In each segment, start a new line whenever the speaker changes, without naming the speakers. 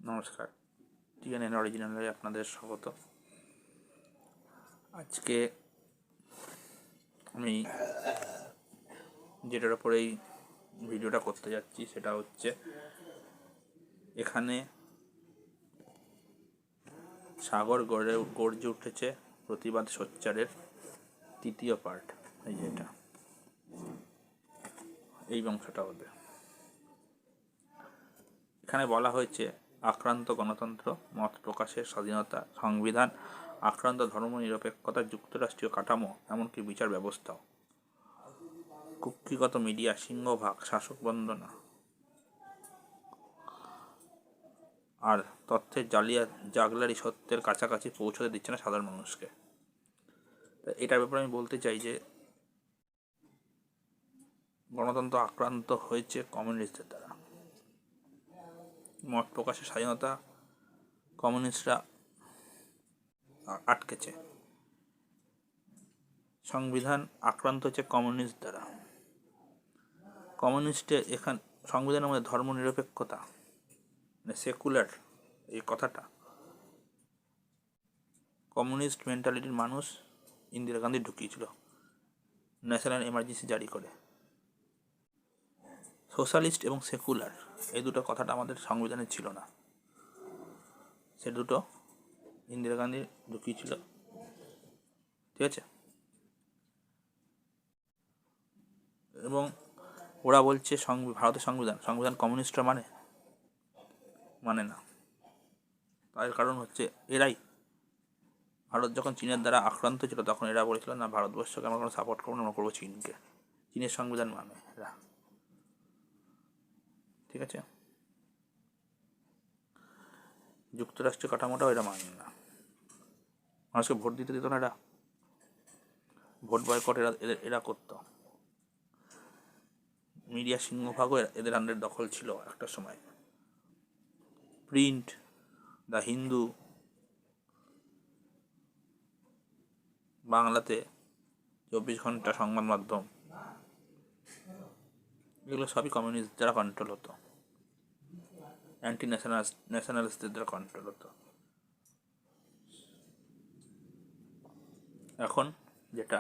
নমস্কার, টিএনএন অরিজিনালে আপনাদের স্বাগত। আজকে আমি যেটার ওপর এই ভিডিওটা করতে যাচ্ছি সেটা হচ্ছে এখানে সাগর গর্জে উঠেছে প্রতিবাদ সোচ্চারের তৃতীয় পার্ট। এই যেটা এই অংশটা হবে। এখানে বলা হয়েছে আক্রান্ত গণতন্ত্র, মত প্রকাশের স্বাধীনতা, সংবিধান, আক্রান্ত ধর্মনিরপেক্ষতা, যুক্তরাষ্ট্রীয় কাঠামো, এমনকি বিচার ব্যবস্থাও, কুক্ষিগত মিডিয়া, সিংহভাগ, শাসক বন্দনা আর তথ্যের জাগলারি সত্যের কাছাকাছি পৌঁছতে দিচ্ছে না সাধারণ মানুষকে। এটার ব্যাপারে আমি বলতে চাই যে গণতন্ত্র আক্রান্ত হয়েছে কমিউনিস্টদের দ্বারা। মত প্রকাশের স্বাধীনতা কমিউনিস্টরা আটকেছে, সংবিধান আক্রান্ত হচ্ছে কমিউনিস্ট দ্বারা। কমিউনিস্টের সংবিধানের মধ্যে ধর্মনিরপেক্ষতা সেকুলার এই কথাটা কমিউনিস্ট মেন্টালিটির মানুষ ইন্দিরা গান্ধী ঢুকিয়েছিল ন্যাশনাল এমার্জেন্সি জারি করে। সোশ্যালিস্ট এবং সেকুলার এই দুটো কথাটা আমাদের সংবিধানে ছিল না, সে দুটো ইন্দিরা গান্ধী ঢুকিয়েছিল। ঠিক আছে, এবং ওরা বলছে ভারতের সংবিধান কমিউনিস্টরা মানে না। তার কারণ হচ্ছে এরাই ভারত যখন চীনের দ্বারা আক্রান্ত ছিল তখন এরা বলেছিল না, ভারতবর্ষকে আমরা কোনো সাপোর্ট করবো না, আমরা করবো চীনকে। চীনের সংবিধান মানে এরা। ঠিক আছে, যুক্তরাষ্ট্রীয় কাঠামোটাও এরা মানে না। মানুষকে ভোট দিতে দিত না এরা, ভোট বয়কট এরা করতো। মিডিয়া সিংহভাগও এদের আন্ডারে দখল ছিল একটা সময়। প্রিন্ট, দ্য হিন্দু, বাংলাতে 24 ঘন্টা সংবাদ মাধ্যম, এগুলো সবই কমিউনিস্ট দ্বারা কন্ট্রোল হতো, অ্যান্টি ন্যাশনালিস্টদের দ্বারা কন্ট্রোল হতো। এখন যেটা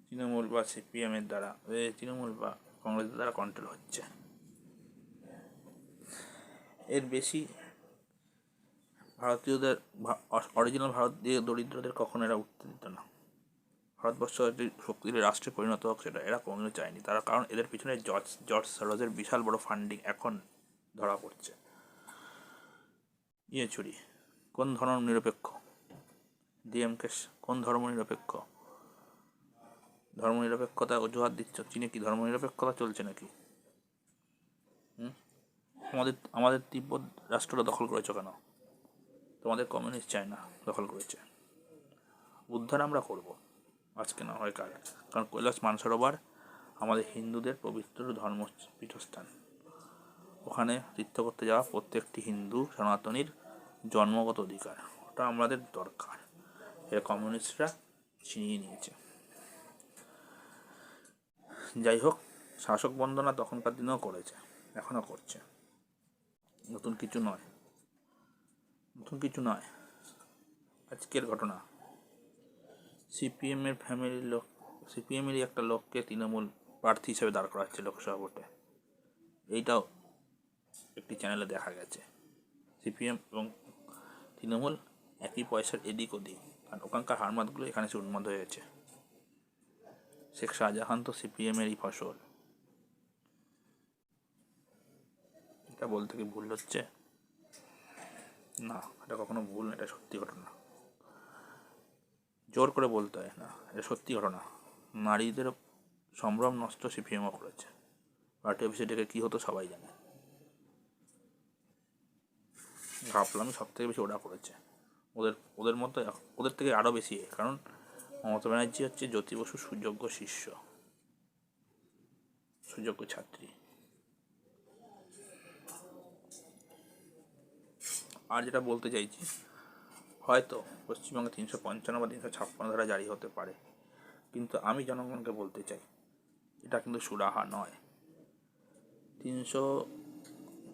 তৃণমূল বা সিপিএমের দ্বারা, তৃণমূল বা কংগ্রেসের দ্বারা কন্ট্রোল হচ্ছে, এর বেশি ভারতীয়দের অরিজিনাল ভারতীয় দরিদ্রদের কখনো এরা উঠতে দিত না। ভারতবর্ষ একটি শক্তিশালী রাষ্ট্রে পরিণত হোক সেটা এরা কোনোদিনও চায়নি। তার কারণ এদের পিছনে জর্জ সরোজের বিশাল বড় ফান্ডিং এখন ধরা পড়ছে। চুরি কোন ধর্ম নিরপেক্ষ? ডিএমকে কোন ধর্মনিরপেক্ষ? ধর্মনিরপেক্ষতা অজুহাত দিচ্ছ, চীনে কি ধর্মনিরপেক্ষতা চলছে নাকি? আমাদের তিব্বত রাষ্ট্রটা দখল করেছো কেন? তোমাদের কমিউনিস্ট চায়না দখল করেছে। উদ্ধার আমরা করব, আজকে না হয় কাল। কারণ কৈলাস মানসরোবর আমাদের হিন্দুদের পবিত্র ধর্মপীঠস্থান। ওখানে তীর্থ করতে যাওয়া প্রত্যেকটি হিন্দু সনাতনীর জন্মগত অধিকার, ওটা আমাদের দরকার। এর কমিউনিস্টরা ছিনিয়ে নিয়েছে। যাই হোক, শাসক বন্দনা তখনকার দিনেও করেছে, এখনও করছে, নতুন কিছু নয়। আজকের ঘটনা, সিপিএমেরই একটা লোককে তৃণমূল প্রার্থী হিসেবে দাঁড় করা হচ্ছে লোকসভা ভোটে। এইটাও একটি চ্যানেলে দেখা গেছে। সিপিএম এবং তৃণমূল একই পয়সার এদিক ওদিক, কারণ ওখানকার হারমাতগুলো এখানে এসে উন্মাদ হয়েছে। শেখ শাহজাহান তো সিপিএমেরই ফসল। এটা বলতে কি ভুল হচ্ছে? না, এটা কখনো ভুল না, এটা সত্যি ঘটনা। জোর করে বলতে হয় না, এটা সত্যি ঘটনা। নারীদের সম্ভ্রম নষ্ট সিপিএমও করেছে। পার্টি অফিসে ডেকে কী হতো সবাই জানে। ভাবলাম সব থেকে বেশি ওরা করেছে, ওদের মতো, ওদের থেকে আরও বেশি। কারণ মমতা ব্যানার্জি হচ্ছে জ্যোতি বসুর সুযোগ্য শিষ্য, সুযোগ্য ছাত্রী। আর যেটা বলতে চাইছি, হয়তো পশ্চিমবঙ্গে 355 বা 356 ধারা জারি হতে পারে, কিন্তু আমি জনগণকে বলতে চাই এটা কিন্তু সুরাহা নয়।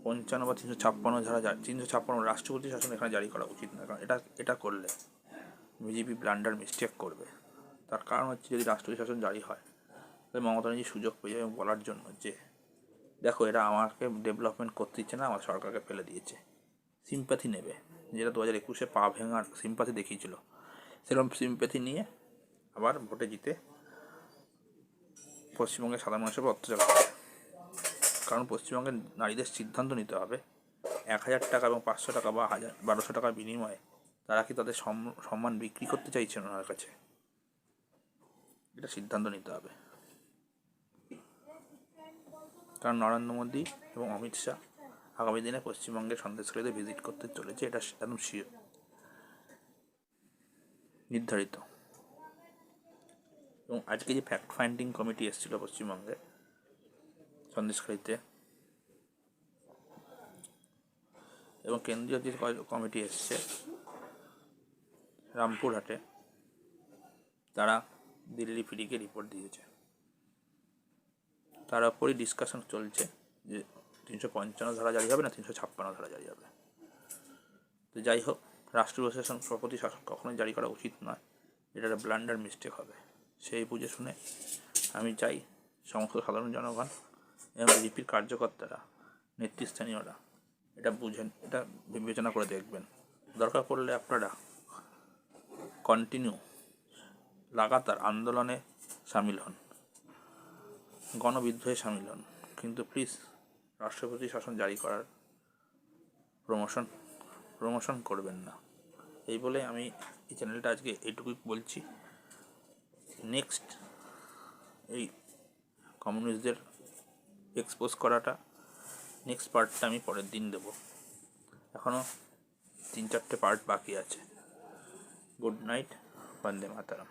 55 বা 356 ধারা 356 রাষ্ট্রপতি শাসন এখানে জারি করা উচিত না, কারণ এটা করলে বিজেপি ব্লান্ডার মিস্টেক করবে। তার কারণ হচ্ছে, যদি রাষ্ট্রপতি শাসন জারি হয় তাহলে মমতা ব্যানার্জি সুযোগ পেয়ে যাবে বলার জন্য যে দেখো এরা আমাকে ডেভেলপমেন্ট করতে দিচ্ছে না, আমার সরকারকে ফেলে দিয়েছে। সিম্প্যাথি নেবে, যেটা 2021 পা ভেঙার সিম্প্যাথি দেখিয়েছিল, সেরকম সিম্প্যাথি নিয়ে আবার ভোটে জিতে পশ্চিমবঙ্গের সাধারণ মানুষের উপর অত্যাচার করে। কারণ পশ্চিমবঙ্গের নারীদের সিদ্ধান্ত নিতে হবে 1000 টাকা এবং 500 টাকা বা 1200 টাকার বিনিময়ে তারা কি তাদের সম্মান বিক্রি করতে চাইছেন ওনার কাছে, এটা সিদ্ধান্ত নিতে হবে। কারণ নরেন্দ্র মোদী এবং অমিত শাহ আগামী দিনে পশ্চিমবঙ্গের সন্দেশকারীদের ভিজিট করতে চলেছে, এটা একদম নির্ধারিত। এবং আজকে যে ফ্যাক্ট ফাইন্ডিং কমিটি এসেছিল পশ্চিমবঙ্গে সন্দেশকারীতে, এবং কেন্দ্রীয় যে কমিটি এসছে রামপুরহাটে, তারা দিল্লি ফিরিকে রিপোর্ট দিয়েছে। তার উপরই ডিসকাশন চলছে যে 355 ধারা জারি হবে না 356 ধারা জারি হবে। তো যাই হোক, রাষ্ট্রীয় প্রশাসন শাসন কখনোই জারি করা উচিত নয়, এটা একটা ব্লান্ডার মিস্টেক হবে। সেই বুঝে শুনে আমি চাই সমস্ত সাধারণ জনগণ এবং বিজেপির কার্যকর্তারা, নেতৃস্থানীয়রা এটা বুঝেন, এটা বিবেচনা করে দেখবেন। দরকার পড়লে আপনারা কন্টিনিউ লাগাতার আন্দোলনে সামিল হন, গণবিদ্রোহে সামিল হন, কিন্তু প্লিজ রাষ্ট্রপতি শাসন জারি করার প্রমোশন করবেন না। এই বলে আমি এই চ্যানেলটা আজকে এইটুকুই বলছি। নেক্সট এই কমিউনিস্টদের এক্সপোজ করাটা নেক্সট পার্টটা আমি পরের দিন দেবো, এখনও 3-4টে পার্ট বাকি আছে। গুড নাইট, বন্দে মাতরম।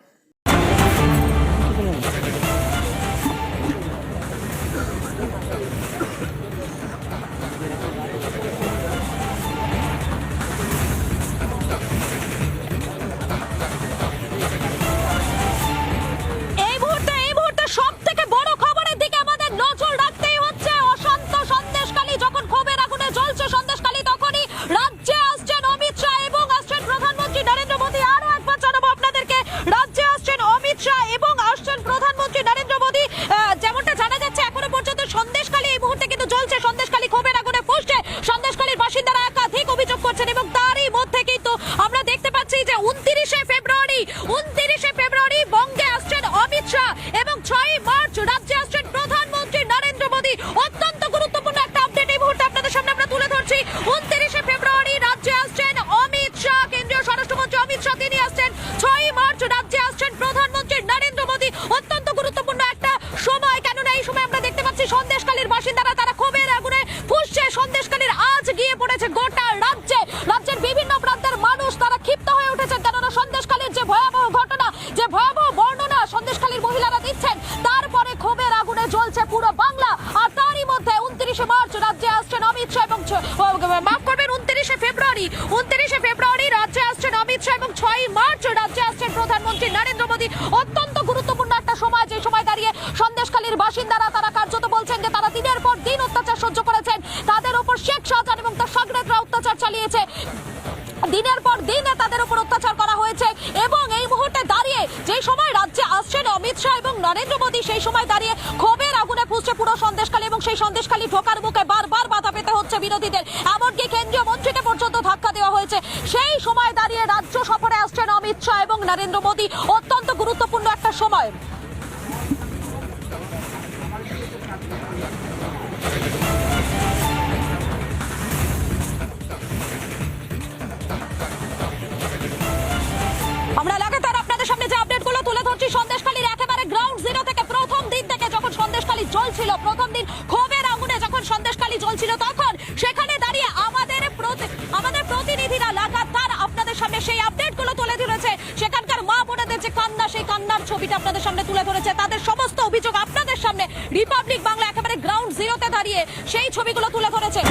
ফেব্রুয়ারি রাজ্যে আসছেন অমিত শাহ এবং 6ই মার্চ রাজ্যে আসছেন প্রধানমন্ত্রী নরেন্দ্র মোদী। অত্যন্ত গুরুত্বপূর্ণ একটা সময়, যে সময় দাঁড়িয়ে সন্দেশখালীর বাসিন্দারা তারা কার্যত বলছেন যে তারা দিনের পর দিন অত্যাচার সহ্য করেছেন, তাদের উপর শেখ শাহজাহান এবং তার সঙ্গীরা অত্যাচার চালিয়েছে, দিনের পর দিন তাদের উপর অত্যাচার করা হয়েছে। এবং এই মুহূর্তে দাঁড়িয়ে যে সময় রাজ্যে আসছেন অমিত শাহ এবং নরেন্দ্র মোদী, সেই সময় দাঁড়িয়ে ক্ষোভের আগুনে ফুঁসছে পুরো সন্দেশখালী এবং সেই সন্দেশখালী ঢোকার মুখে বারবার বাধা পেতে হচ্ছে বিরোধীদের, এমনকি কেন্দ্রীয় মন্ত্রীকে পর্যন্ত ধাক্কা দেওয়া হয়েছে। সেই সময় দাঁড়িয়ে রাজ্য সফরে আসছেন অমিত শাহ এবং নরেন্দ্র মোদী, অত্যন্ত গুরুত্বপূর্ণ একটা সময়। আমরা লাগাতার আপনাদের সামনে যে আপডেটগুলো তুলে ধরছি সন্দেশখালীর একেবারে গ্রাউন্ড জিরো থেকে, প্রথম দিন থেকে যখন সন্দেশখালী জ্বলছিল, প্রথম দিন ক্ষোভের আগুনে যখন সন্দেশখালী জ্বলছিল, তখন সেখানে দাঁড়িয়ে আমাদের প্রতিনিধিরা লাগাতার আপনাদের সামনে সেই আপডেটগুলো তুলে ধরেছে। সেখানকার মা বোনেদের যে কান্না, সেই কান্নার ছবিটা আপনাদের সামনে তুলে ধরেছে, তাদের সমস্ত অভিযোগ আপনাদের সামনে রিপাবলিক বাংলা একেবারে গ্রাউন্ড জিরোতে দাঁড়িয়ে সেই ছবিগুলো তুলে ধরেছে।